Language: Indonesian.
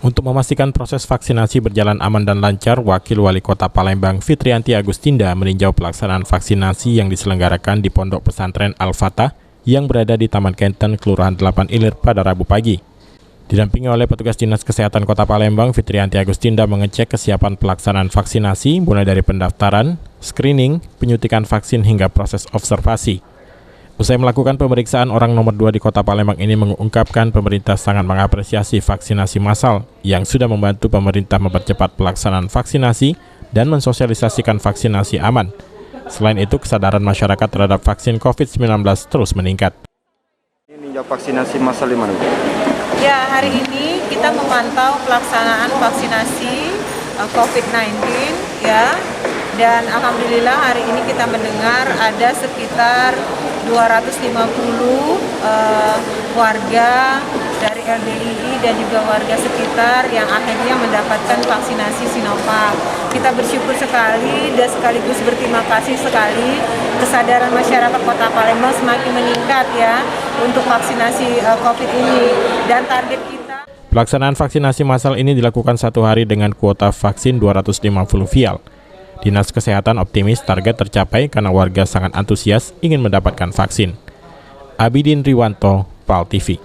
Untuk memastikan proses vaksinasi berjalan aman dan lancar, Wakil Wali Kota Palembang Fitrianti Agustinda meninjau pelaksanaan vaksinasi yang diselenggarakan di Pondok Pesantren Al-Fatah yang berada di Taman Kenten, Kelurahan 8 Ilir pada Rabu pagi. Didampingi oleh petugas Dinas Kesehatan Kota Palembang, Fitrianti Agustinda mengecek kesiapan pelaksanaan vaksinasi mulai dari pendaftaran, screening, penyuntikan vaksin hingga proses observasi. Usai melakukan pemeriksaan, orang nomor 2 di Kota Palembang ini mengungkapkan pemerintah sangat mengapresiasi vaksinasi massal yang sudah membantu pemerintah mempercepat pelaksanaan vaksinasi dan mensosialisasikan vaksinasi aman. Selain itu, kesadaran masyarakat terhadap vaksin COVID-19 terus meningkat. Ini vaksinasi massal di mana? Ya, hari ini kita memantau pelaksanaan vaksinasi COVID-19 ya. Dan alhamdulillah hari ini kita mendengar ada sekitar 250 warga dari LDII dan juga warga sekitar yang akhirnya mendapatkan vaksinasi Sinovac. Kita bersyukur sekali dan sekaligus berterima kasih sekali kesadaran masyarakat Kota Palembang semakin meningkat ya untuk vaksinasi COVID ini, dan target kita. Pelaksanaan vaksinasi massal ini dilakukan 1 hari dengan kuota vaksin 250 vial. Dinas Kesehatan optimis target tercapai karena warga sangat antusias ingin mendapatkan vaksin. Abidin Riwanto, PAL TV.